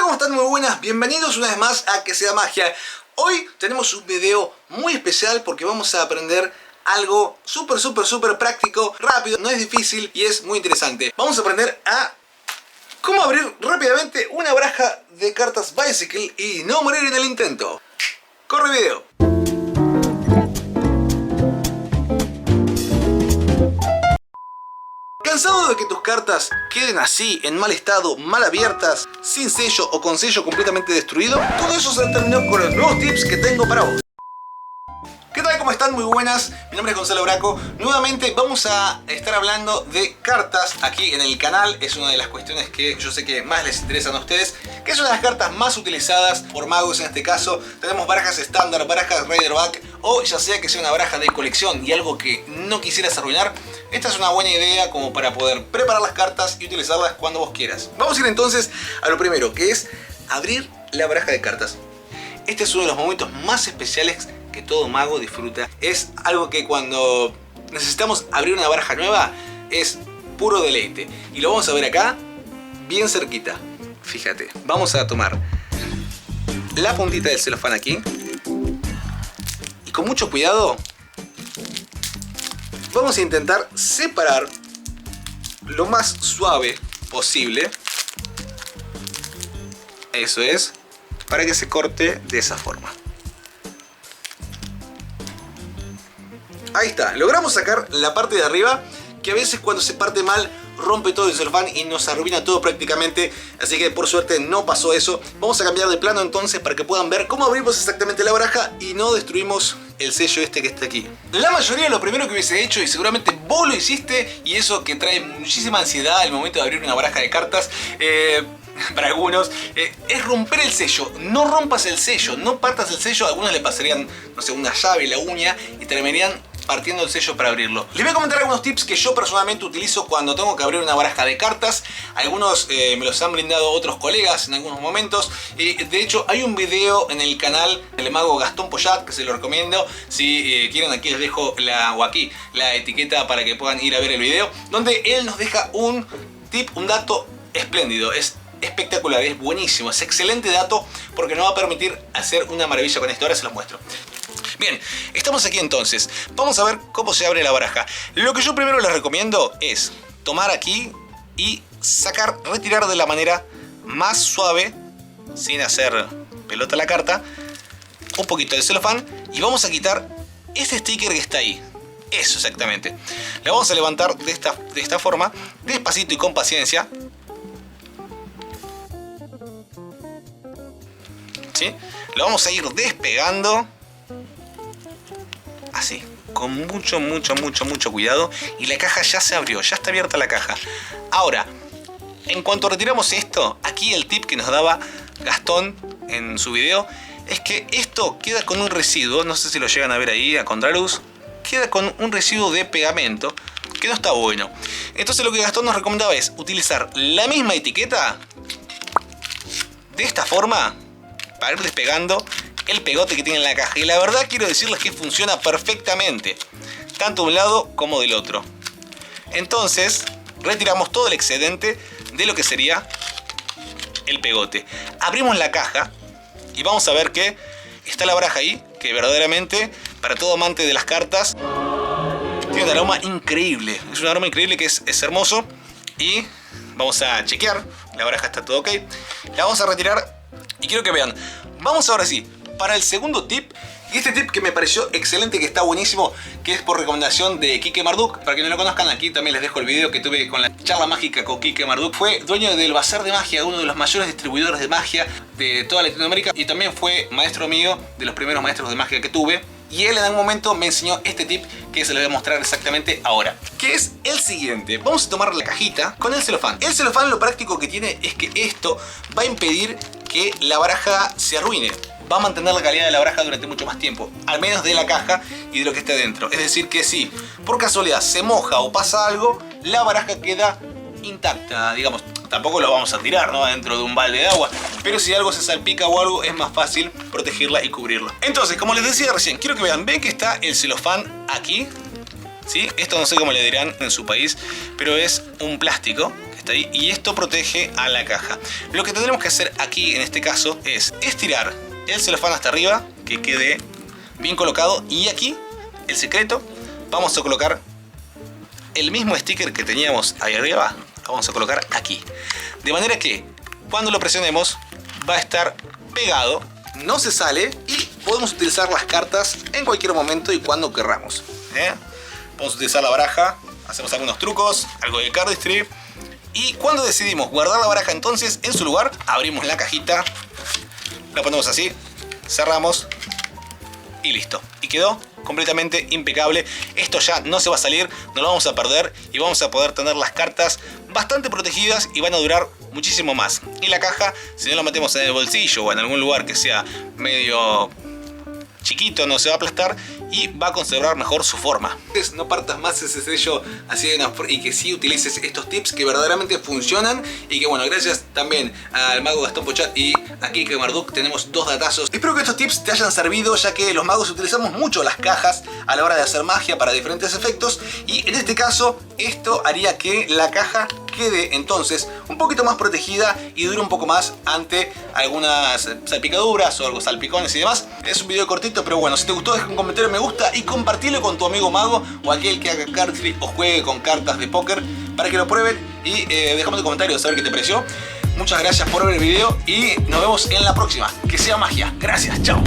¿cómo están? Muy buenas, bienvenidos una vez más a Que Sea Magia. Hoy tenemos un video muy especial porque vamos a aprender algo súper práctico, rápido, no es difícil y es muy interesante. Vamos a aprender a cómo abrir rápidamente una baraja de cartas Bicycle y no morir en el intento. ¡Corre video! ¿Cansado de que tus cartas queden así, en mal estado, mal abiertas, sin sello o con sello completamente destruido? Todo eso se terminó con los nuevos tips que tengo para vos. ¿Qué tal? ¿Cómo están? Muy buenas. Mi nombre es Gonzalo Braco. Nuevamente vamos a estar hablando de cartas aquí en el canal. Es una de las cuestiones que yo sé que más les interesan a ustedes, que es una de las cartas más utilizadas por magos en este caso. Tenemos barajas estándar, barajas Raiderback, o ya sea que sea una baraja de colección y algo que no quisieras arruinar. Esta es una buena idea como para poder preparar las cartas y utilizarlas cuando vos quieras. Vamos a ir entonces a lo primero, que es abrir la baraja de cartas. Este es uno de los momentos más especiales que todo mago disfruta. Es algo que cuando necesitamos abrir una baraja nueva es puro deleite. Y lo vamos a ver acá, bien cerquita. Fíjate, vamos a tomar la puntita del celofán aquí. Y con mucho cuidado vamos a intentar separar lo más suave posible. Eso es, para que se corte de esa forma. Ahí está, logramos sacar la parte de arriba, que a veces cuando se parte mal rompe todo el celofán y nos arruina todo prácticamente, así que por suerte no pasó eso. Vamos a cambiar de plano entonces para que puedan ver cómo abrimos exactamente la baraja y no destruimos el sello este que está aquí. La mayoría lo primero que hubiese hecho, y seguramente vos lo hiciste, y eso que trae muchísima ansiedad al momento de abrir una baraja de cartas, para algunos, es romper el sello. No rompas el sello, no partas el sello. A algunos le pasarían, no sé, una llave, la uña, y terminarían partiendo el sello para abrirlo. Les voy a comentar algunos tips que yo personalmente utilizo cuando tengo que abrir una baraja de cartas. Algunos me los han brindado otros colegas en algunos momentos. De hecho, hay un video en el canal del mago Gastón Poyat que se lo recomiendo. Si quieren, aquí les dejo la etiqueta para que puedan ir a ver el video, donde él nos deja un tip, un dato espléndido. Es espectacular, es buenísimo, es excelente dato porque nos va a permitir hacer una maravilla con esto. Ahora se los muestro. Bien, estamos aquí entonces. Vamos a ver cómo se abre la baraja. Lo que yo primero les recomiendo es tomar aquí y sacar, retirar de la manera más suave, sin hacer pelota la carta, un poquito de celofán, y vamos a quitar ese sticker que está ahí. Eso exactamente. La vamos a levantar de esta forma, despacito y con paciencia. ¿Sí? Lo vamos a ir despegando. Así, con mucho cuidado. Y la caja ya se abrió, ya está abierta la caja. Ahora, en cuanto retiramos esto, aquí el tip que nos daba Gastón en su video es que esto queda con un residuo, no sé si lo llegan a ver ahí a contraluz, queda con un residuo de pegamento que no está bueno. Entonces lo que Gastón nos recomendaba es utilizar la misma etiqueta de esta forma para ir despegando el pegote que tiene en la caja. Y la verdad quiero decirles que funciona perfectamente, tanto de un lado como del otro. Entonces retiramos todo el excedente de lo que sería el pegote. Abrimos la caja y vamos a ver que está la baraja ahí, que verdaderamente para todo amante de las cartas tiene un aroma increíble. Es un aroma increíble que es hermoso. Y vamos a chequear, la baraja está todo ok. La vamos a retirar y quiero que vean. Vamos ahora sí para el segundo tip, y este tip que me pareció excelente, que está buenísimo, que es por recomendación de Quique Marduk. Para quienes no lo conozcan, aquí también les dejo el video que tuve con la charla mágica con Quique Marduk. Fue dueño del Bazar de Magia, uno de los mayores distribuidores de magia de toda Latinoamérica, y también fue maestro mío, de los primeros maestros de magia que tuve. Y él en algún momento me enseñó este tip que se lo voy a mostrar exactamente ahora, que es el siguiente. Vamos a tomar la cajita con el celofán. El celofán, lo práctico que tiene es que esto va a impedir que la baraja se arruine. Va a mantener la calidad de la baraja durante mucho más tiempo, al menos de la caja y de lo que está dentro. Es decir que si por casualidad se moja o pasa algo, la baraja queda intacta, digamos. Tampoco lo vamos a tirar, ¿no?, dentro de un balde de agua, pero si algo se salpica o algo, es más fácil protegerla y cubrirla. Entonces, como les decía recién, quiero que vean, ven que está el celofán aquí, ¿sí? Esto no sé cómo le dirán en su país, pero es un plástico que Está ahí. Y esto protege a la caja. Lo que tendremos que hacer aquí en este caso es estirar el celofán hasta arriba, que quede bien colocado. Y aquí, el secreto, vamos a colocar el mismo sticker que teníamos ahí arriba. Lo vamos a colocar aquí. De manera que cuando lo presionemos va a estar pegado, no se sale y podemos utilizar las cartas en cualquier momento y cuando querramos. Podemos utilizar la baraja, hacemos algunos trucos, algo de cardistry. Y cuando decidimos guardar la baraja entonces en su lugar, abrimos la cajita, la ponemos así, cerramos y listo. Y quedó completamente impecable. Esto ya no se va a salir, no lo vamos a perder y vamos a poder tener las cartas bastante protegidas y van a durar muchísimo más. Y la caja, si no la metemos en el bolsillo o en algún lugar que sea medio chiquito, no se va a aplastar y va a conservar mejor su forma. Entonces, no partas más ese sello así de y que sí utilices estos tips que verdaderamente funcionan y que bueno, gracias también al mago Gastón Pochat y a Kike Marduk tenemos 2 datazos. Espero que estos tips te hayan servido, ya que los magos utilizamos mucho las cajas a la hora de hacer magia para diferentes efectos y en este caso esto haría que la caja quede entonces un poquito más protegida y dure un poco más ante algunas salpicaduras o algo salpicones y demás. Es un video cortito, pero bueno, si te gustó deja un comentario, me gusta y compartilo con tu amigo mago o aquel que haga cardistry o juegue con cartas de póker para que lo prueben y déjame tu comentario saber qué te pareció. Muchas gracias por ver el video y nos vemos en la próxima. Que sea magia. Gracias, chao.